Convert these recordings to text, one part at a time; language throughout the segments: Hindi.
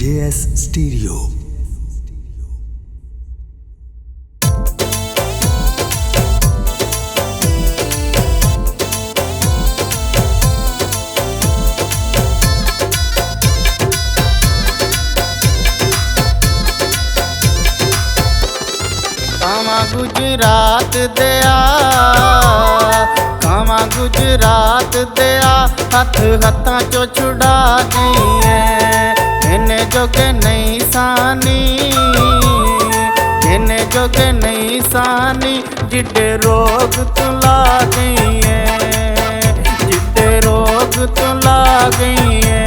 JS Stereo। कामा गुजरात दया, कामा गुजरात दया, हथ हथां चो छुड़ा गई है। इन्ने जोगे नहीं सानी, इन्ने जोगे नहीं सानी, जिड्डे रोग तू ला गई है, जिड्डे रोग तू ला गई है।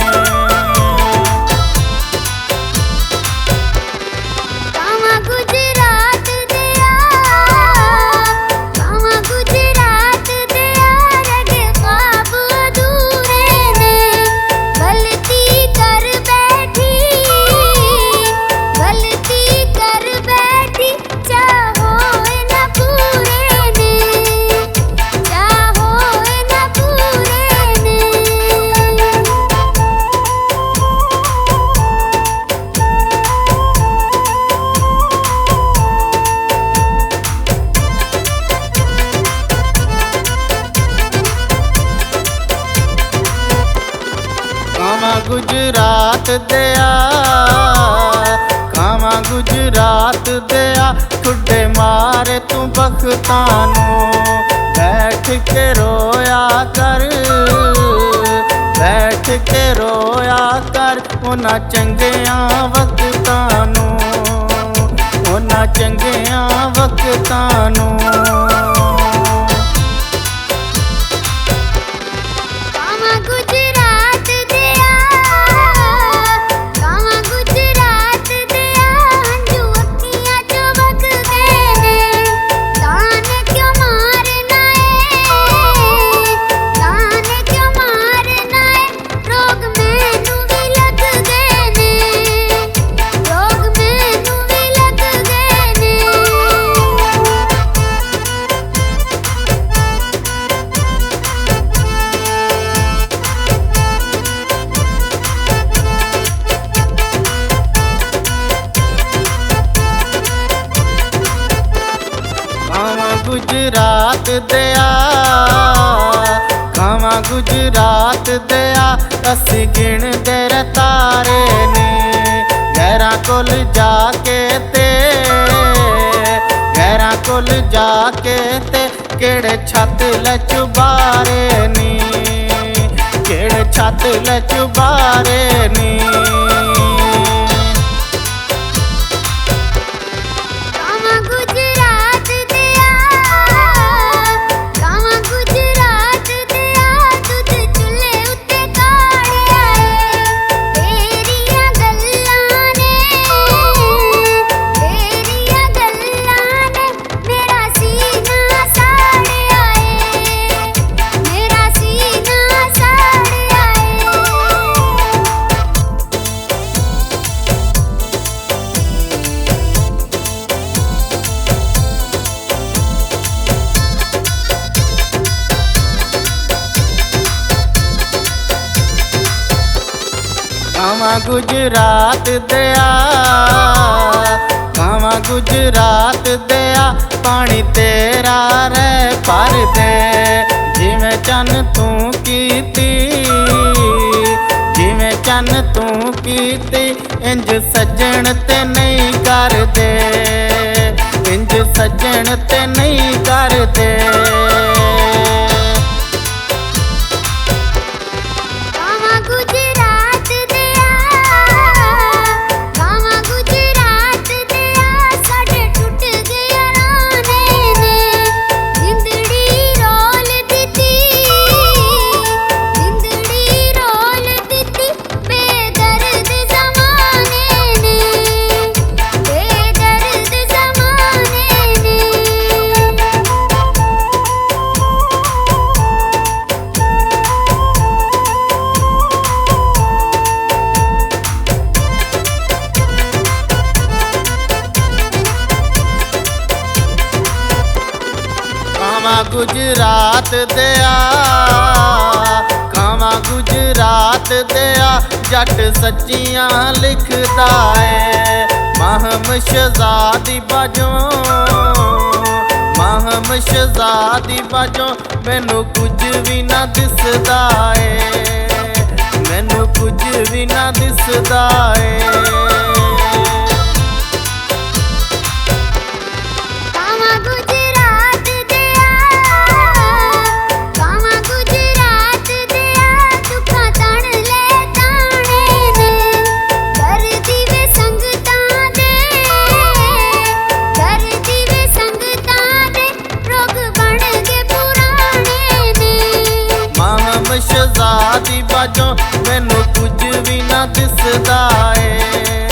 कामा गुजरात दया, कामा गुजरात दया, ठुड्डे मारे तू बख्तानू, बैठ के रोया कर, बैठ के रोया कर, उन्हां चंगियां वक्तानू, उन्हां चंगियां वक्तानू। गुजरात दया, कामा गुजरात दया, असी गिणदे तारे ने, गैरां कोल जाके ते, गैरां कोल जाके ते, केड़े छत ल चुबारे नी, केड़े छत ल चुबारे नी। कामा गुजरात दया, कामा गुजरात दया, पानी तेरा रे भर दे, जिवें चन तू कीती, जिवें चन तू कीती, इंज सज्जण ते नहीं कर दे, इंज सज्जण ते नहीं कर दे। कावां गुजरात दिया, कावां गुजरात दिया, जट सच्चियां लिखदा है। महम शहजादी बाजों, महम शहजादी बाजों, मैनू कुछ भी ना दिसदा है, मैनू कुछ भी ना दिसदा है। शहजादी बाजों, मैनू कुछ भी ना दिसदा है।